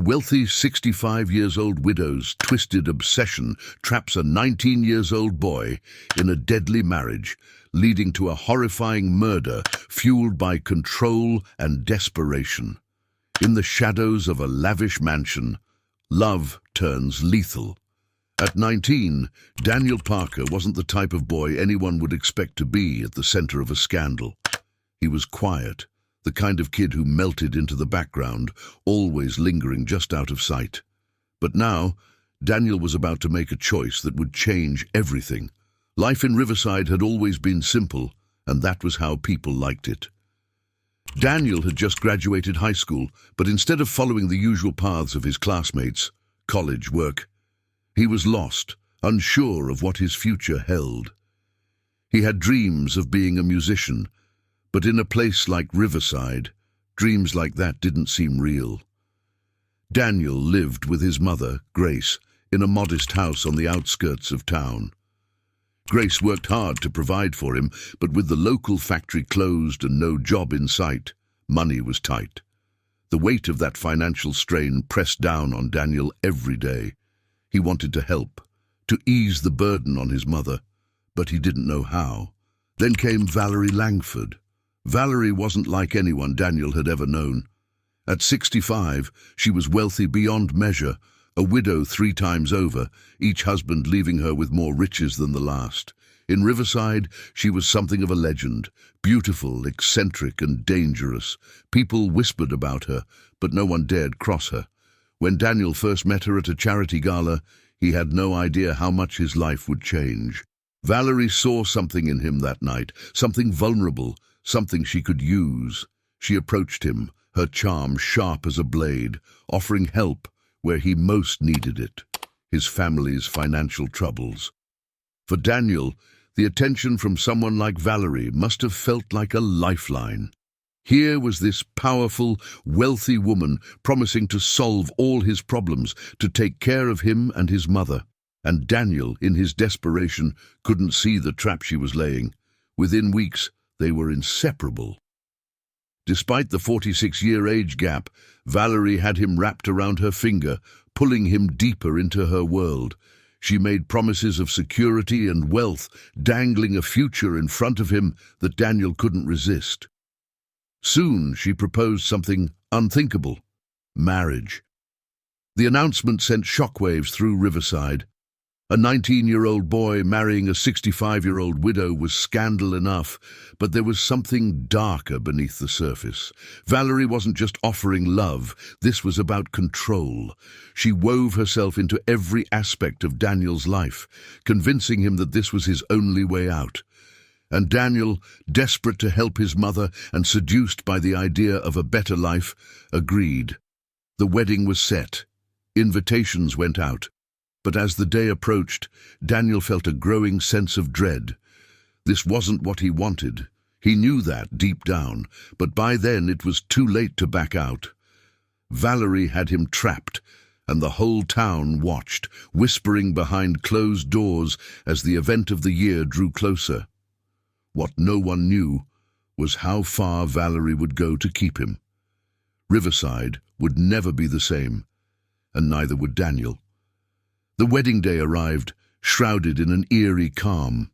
wealthy 65-year-old widow's twisted obsession traps a 19-year-old boy in a deadly marriage, leading to a horrifying murder fueled by control and desperation. In the shadows of a lavish mansion, love turns lethal. At 19, Daniel Parker wasn't the type of boy anyone would expect to be at the center of a scandal. He was quiet, the kind of kid who melted into the background, always lingering just out of sight. But now, Daniel was about to make a choice that would change everything. Life in Riverside had always been simple, and that was how people liked it. Daniel had just graduated high school, but instead of following the usual paths of his classmates, college, work, he was lost, unsure of what his future held. He had dreams of being a musician, but in a place like Riverside, dreams like that didn't seem real. Daniel lived with his mother, Grace, in a modest house on the outskirts of town. Grace worked hard to provide for him, but with the local factory closed and no job in sight, money was tight. The weight of that financial strain pressed down on Daniel every day. He wanted to help, to ease the burden on his mother, but he didn't know how. Then came Valerie Langford. Valerie wasn't like anyone Daniel had ever known. At 65, she was wealthy beyond measure, a widow 3 times over, each husband leaving her with more riches than the last. In Riverside, she was something of a legend, beautiful, eccentric, and dangerous. People whispered about her, but no one dared cross her. When Daniel first met her at a charity gala, he had no idea how much his life would change. Valerie saw something in him that night, something vulnerable, something she could use. She approached him, her charm sharp as a blade, offering help where he most needed it, his family's financial troubles. For Daniel, the attention from someone like Valerie must have felt like a lifeline. Here was this powerful, wealthy woman promising to solve all his problems, to take care of him and his mother. And Daniel, in his desperation, couldn't see the trap she was laying. Within weeks, they were inseparable. Despite the 46-year age gap, Valerie had him wrapped around her finger, pulling him deeper into her world. She made promises of security and wealth, dangling a future in front of him that Daniel couldn't resist. Soon she proposed something unthinkable: marriage. The announcement sent shockwaves through Riverside. A 19-year-old boy marrying a 65-year-old widow was scandal enough, but there was something darker beneath the surface. Valerie wasn't just offering love, this was about control. She wove herself into every aspect of Daniel's life, convincing him that this was his only way out. And Daniel, desperate to help his mother and seduced by the idea of a better life, agreed. The wedding was set. Invitations went out. But as the day approached, Daniel felt a growing sense of dread. This wasn't what he wanted. He knew that deep down, but by then it was too late to back out. Valerie had him trapped, and the whole town watched, whispering behind closed doors as the event of the year drew closer. What no one knew was how far Valerie would go to keep him. Riverside would never be the same, and neither would Daniel. The wedding day arrived, shrouded in an eerie calm.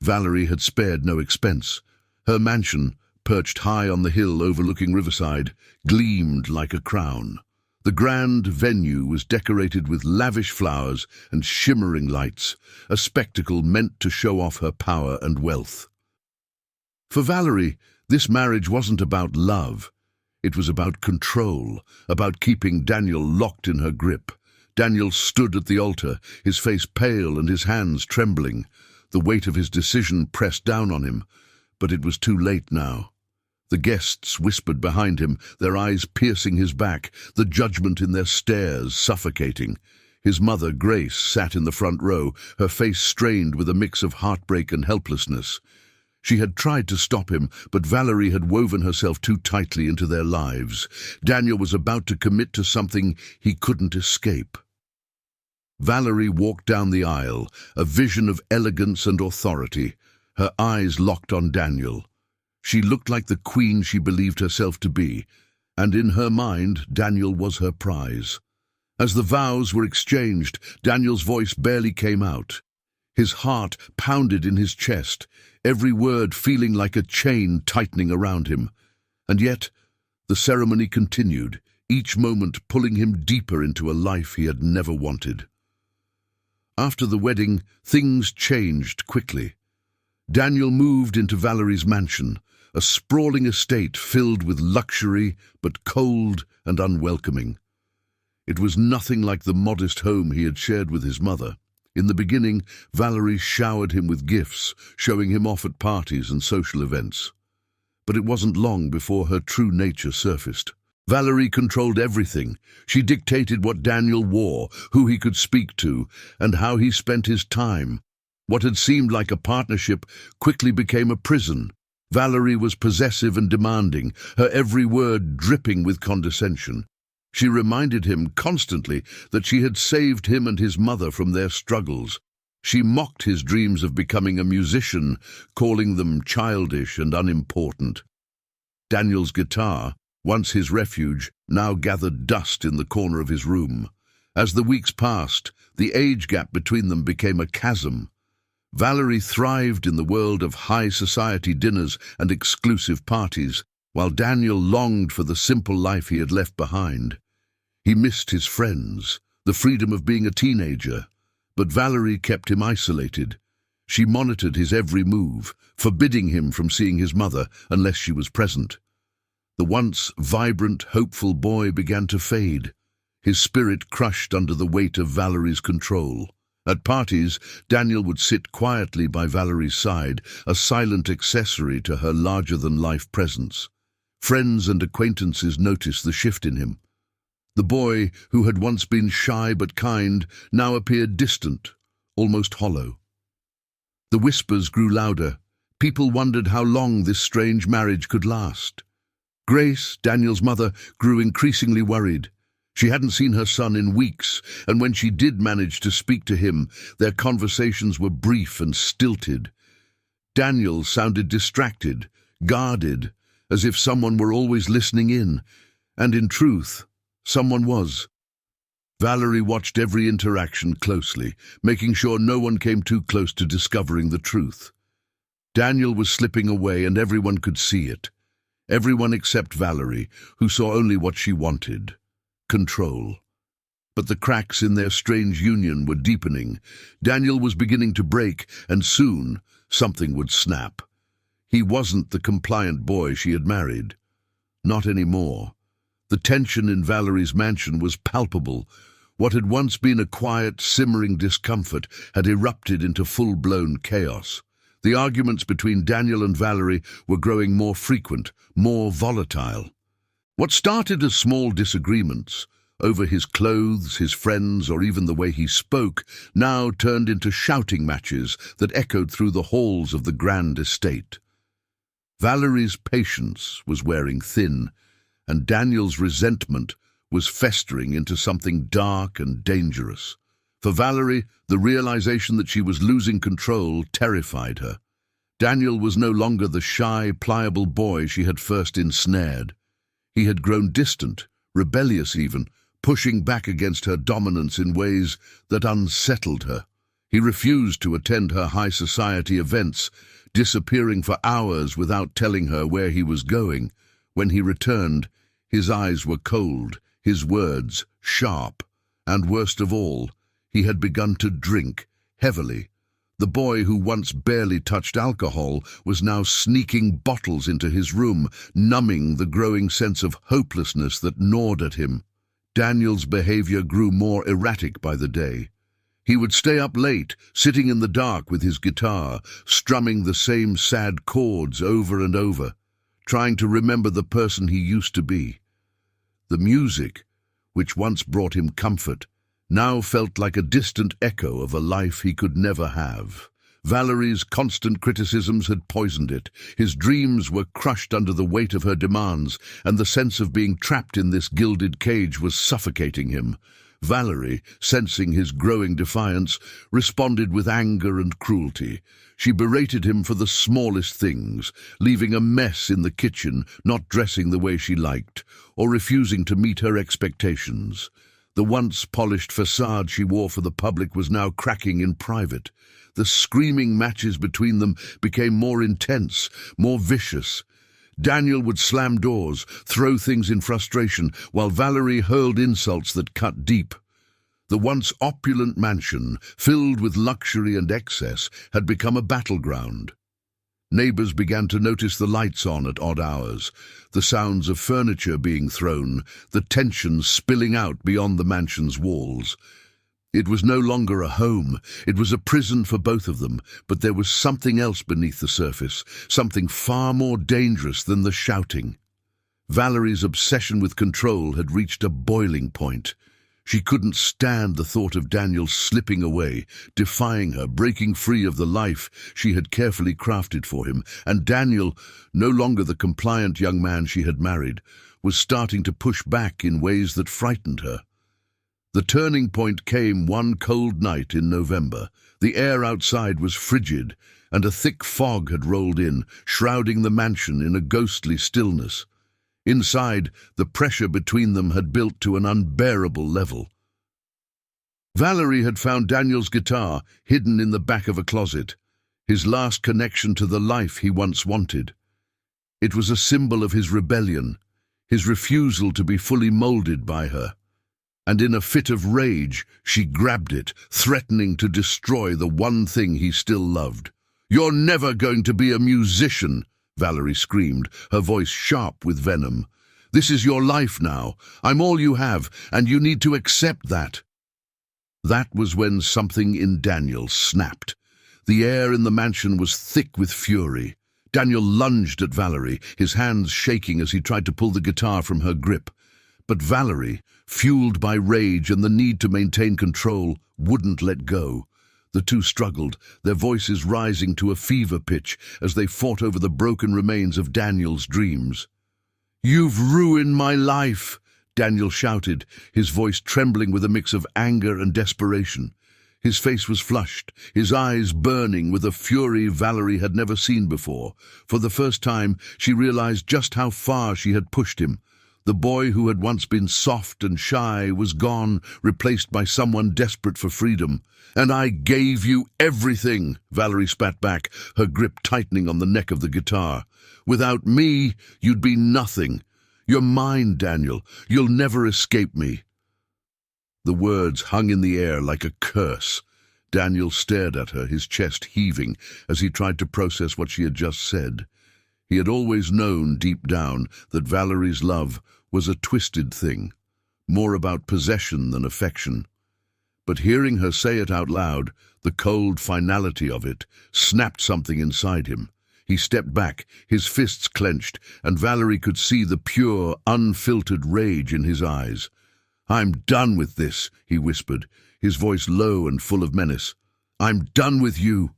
Valerie had spared no expense. Her mansion, perched high on the hill overlooking Riverside, gleamed like a crown. The grand venue was decorated with lavish flowers and shimmering lights, a spectacle meant to show off her power and wealth. For Valerie, this marriage wasn't about love. It was about control, about keeping Daniel locked in her grip. Daniel stood at the altar, his face pale and his hands trembling. The weight of his decision pressed down on him, but it was too late now. The guests whispered behind him, their eyes piercing his back, the judgment in their stares suffocating. His mother, Grace, sat in the front row, her face strained with a mix of heartbreak and helplessness. She had tried to stop him, but Valerie had woven herself too tightly into their lives. Daniel was about to commit to something he couldn't escape. Valerie walked down the aisle, a vision of elegance and authority, her eyes locked on Daniel. She looked like the queen she believed herself to be, and in her mind, Daniel was her prize. As the vows were exchanged, Daniel's voice barely came out. His heart pounded in his chest, every word feeling like a chain tightening around him. And yet, the ceremony continued, each moment pulling him deeper into a life he had never wanted. After the wedding, things changed quickly. Daniel moved into Valerie's mansion, a sprawling estate filled with luxury but cold and unwelcoming. It was nothing like the modest home he had shared with his mother. In the beginning, Valerie showered him with gifts, showing him off at parties and social events. But it wasn't long before her true nature surfaced. Valerie controlled everything. She dictated what Daniel wore, who he could speak to, and how he spent his time. What had seemed like a partnership quickly became a prison. Valerie was possessive and demanding, her every word dripping with condescension. She reminded him constantly that she had saved him and his mother from their struggles. She mocked his dreams of becoming a musician, calling them childish and unimportant. Daniel's guitar, once his refuge, now gathered dust in the corner of his room. As the weeks passed, the age gap between them became a chasm. Valerie thrived in the world of high society dinners and exclusive parties, while Daniel longed for the simple life he had left behind. He missed his friends, the freedom of being a teenager, but Valerie kept him isolated. She monitored his every move, forbidding him from seeing his mother unless she was present. The once vibrant, hopeful boy began to fade, his spirit crushed under the weight of Valerie's control. At parties, Daniel would sit quietly by Valerie's side, a silent accessory to her larger-than-life presence. Friends and acquaintances noticed the shift in him. The boy, who had once been shy but kind, now appeared distant, almost hollow. The whispers grew louder. People wondered how long this strange marriage could last. Grace, Daniel's mother, grew increasingly worried. She hadn't seen her son in weeks, and when she did manage to speak to him, their conversations were brief and stilted. Daniel sounded distracted, guarded, as if someone were always listening in, and in truth, someone was. Valerie watched every interaction closely, making sure no one came too close to discovering the truth. Daniel was slipping away, and everyone could see it. Everyone except Valerie, who saw only what she wanted: control. But the cracks in their strange union were deepening. Daniel was beginning to break, and soon something would snap. He wasn't the compliant boy she had married. Not anymore. The tension in Valerie's mansion was palpable. What had once been a quiet, simmering discomfort had erupted into full-blown chaos. The arguments between Daniel and Valerie were growing more frequent, more volatile. What started as small disagreements over his clothes, his friends, or even the way he spoke, now turned into shouting matches that echoed through the halls of the grand estate. Valerie's patience was wearing thin, and Daniel's resentment was festering into something dark and dangerous. For Valerie, the realization that she was losing control terrified her. Daniel was no longer the shy, pliable boy she had first ensnared. He had grown distant, rebellious even, pushing back against her dominance in ways that unsettled her. He refused to attend her high society events, disappearing for hours without telling her where he was going. When he returned, his eyes were cold, his words sharp, and worst of all, he had begun to drink heavily. The boy who once barely touched alcohol was now sneaking bottles into his room, numbing the growing sense of hopelessness that gnawed at him. Daniel's behavior grew more erratic by the day. He would stay up late, sitting in the dark with his guitar, strumming the same sad chords over and over, trying to remember the person he used to be. The music, which once brought him comfort, now felt like a distant echo of a life he could never have. Valerie's constant criticisms had poisoned it. His dreams were crushed under the weight of her demands, and the sense of being trapped in this gilded cage was suffocating him. Valerie, sensing his growing defiance, responded with anger and cruelty. She berated him for the smallest things, leaving a mess in the kitchen, not dressing the way she liked, or refusing to meet her expectations. The once polished facade she wore for the public was now cracking in private. The screaming matches between them became more intense, more vicious. Daniel would slam doors, throw things in frustration, while Valerie hurled insults that cut deep. The once opulent mansion, filled with luxury and excess, had become a battleground. Neighbors began to notice the lights on at odd hours, the sounds of furniture being thrown, the tension spilling out beyond the mansion's walls. It was no longer a home, it was a prison for both of them, but there was something else beneath the surface, something far more dangerous than the shouting. Valerie's obsession with control had reached a boiling point. She couldn't stand the thought of Daniel slipping away, defying her, breaking free of the life she had carefully crafted for him, and Daniel, no longer the compliant young man she had married, was starting to push back in ways that frightened her. The turning point came one cold night in November. The air outside was frigid, and a thick fog had rolled in, shrouding the mansion in a ghostly stillness. Inside, the pressure between them had built to an unbearable level. Valerie had found Daniel's guitar hidden in the back of a closet, his last connection to the life he once wanted. It was a symbol of his rebellion, his refusal to be fully molded by her. And in a fit of rage, she grabbed it, threatening to destroy the one thing he still loved. "You're never going to be a musician," Valerie screamed, her voice sharp with venom. "This is your life now. I'm all you have, and you need to accept that." That was when something in Daniel snapped. The air in the mansion was thick with fury. Daniel lunged at Valerie, his hands shaking as he tried to pull the guitar from her grip. But Valerie, fueled by rage and the need to maintain control, wouldn't let go. The two struggled, their voices rising to a fever pitch as they fought over the broken remains of Daniel's dreams. "You've ruined my life," Daniel shouted, his voice trembling with a mix of anger and desperation. His face was flushed, his eyes burning with a fury Valerie had never seen before. For the first time, she realized just how far she had pushed him. The boy who had once been soft and shy was gone, replaced by someone desperate for freedom. "And I gave you everything," Valerie spat back, her grip tightening on the neck of the guitar. "Without me, you'd be nothing. You're mine, Daniel. You'll never escape me." The words hung in the air like a curse. Daniel stared at her, his chest heaving, as he tried to process what she had just said. He had always known deep down that Valerie's love was a twisted thing, more about possession than affection. But hearing her say it out loud, the cold finality of it, snapped something inside him. He stepped back, his fists clenched, and Valerie could see the pure, unfiltered rage in his eyes. "I'm done with this," he whispered, his voice low and full of menace. "I'm done with you."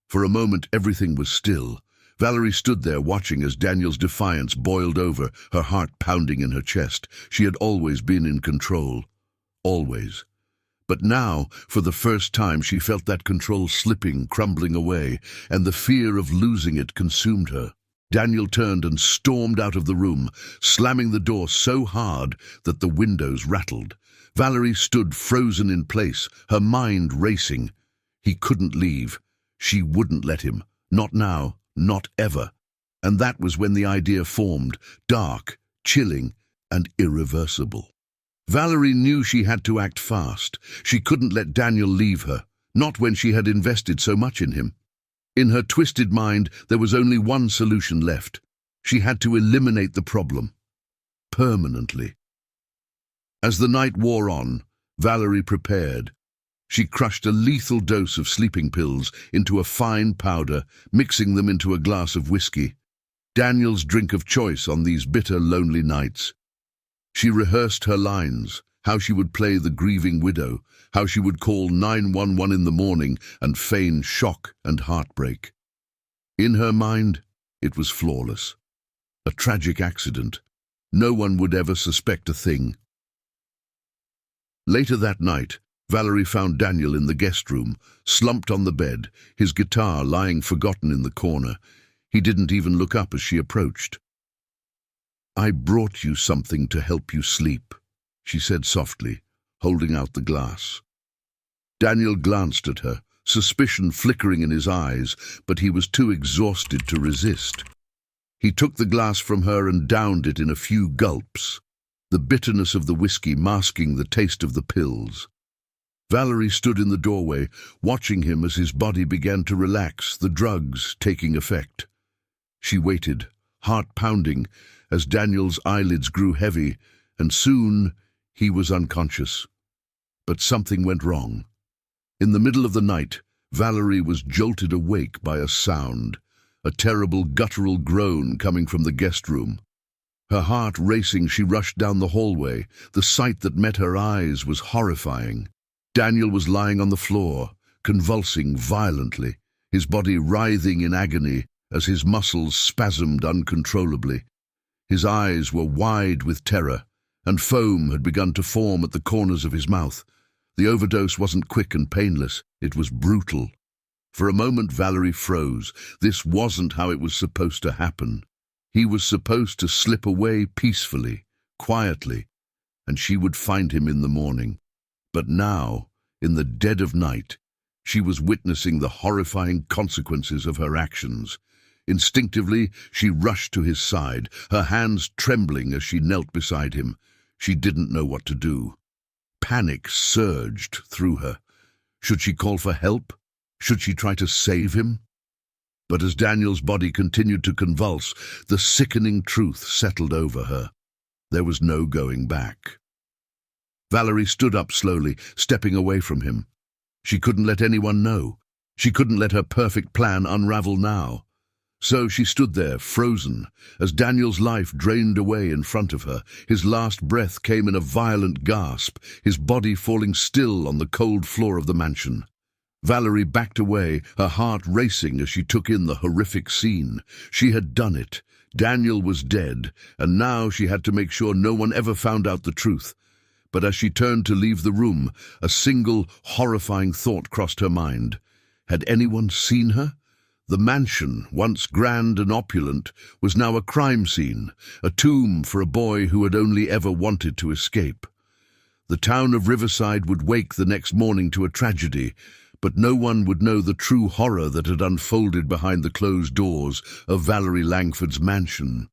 For a moment everything was still. Valerie stood there watching as Daniel's defiance boiled over, her heart pounding in her chest. She had always been in control. Always. But now, for the first time, she felt that control slipping, crumbling away, and the fear of losing it consumed her. Daniel turned and stormed out of the room, slamming the door so hard that the windows rattled. Valerie stood frozen in place, her mind racing. He couldn't leave. She wouldn't let him. Not now. Not ever. And that was when the idea formed, dark, chilling, and irreversible. Valerie knew she had to act fast. She couldn't let Daniel leave her, not when she had invested so much in him. In her twisted mind, there was only one solution left. She had to eliminate the problem. Permanently. As the night wore on, Valerie prepared. She crushed a lethal dose of sleeping pills into a fine powder, mixing them into a glass of whiskey, Daniel's drink of choice on these bitter, lonely nights. She rehearsed her lines, how she would play the grieving widow, how she would call 911 in the morning and feign shock and heartbreak. In her mind, it was flawless. A tragic accident. No one would ever suspect a thing. Later that night, Valerie found Daniel in the guest room, slumped on the bed, his guitar lying forgotten in the corner. He didn't even look up as she approached. "I brought you something to help you sleep," she said softly, holding out the glass. Daniel glanced at her, suspicion flickering in his eyes, but he was too exhausted to resist. He took the glass from her and downed it in a few gulps, the bitterness of the whiskey masking the taste of the pills. Valerie stood in the doorway, watching him as his body began to relax, the drugs taking effect. She waited, heart pounding, as Daniel's eyelids grew heavy, and soon he was unconscious. But something went wrong. In the middle of the night, Valerie was jolted awake by a sound, a terrible guttural groan coming from the guest room. Her heart racing, she rushed down the hallway. The sight that met her eyes was horrifying. Daniel was lying on the floor, convulsing violently, his body writhing in agony as his muscles spasmed uncontrollably. His eyes were wide with terror, and foam had begun to form at the corners of his mouth. The overdose wasn't quick and painless, it was brutal. For a moment Valerie froze. This wasn't how it was supposed to happen. He was supposed to slip away peacefully, quietly, and she would find him in the morning. But now, in the dead of night, she was witnessing the horrifying consequences of her actions. Instinctively, she rushed to his side, her hands trembling as she knelt beside him. She didn't know what to do. Panic surged through her. Should she call for help? Should she try to save him? But as Daniel's body continued to convulse, the sickening truth settled over her. There was no going back. Valerie stood up slowly, stepping away from him. She couldn't let anyone know. She couldn't let her perfect plan unravel now. So she stood there, frozen, as Daniel's life drained away in front of her. His last breath came in a violent gasp, his body falling still on the cold floor of the mansion. Valerie backed away, her heart racing as she took in the horrific scene. She had done it. Daniel was dead, and now she had to make sure no one ever found out the truth. But as she turned to leave the room, a single, horrifying thought crossed her mind. Had anyone seen her? The mansion, once grand and opulent, was now a crime scene, a tomb for a boy who had only ever wanted to escape. The town of Riverside would wake the next morning to a tragedy, but no one would know the true horror that had unfolded behind the closed doors of Valerie Langford's mansion.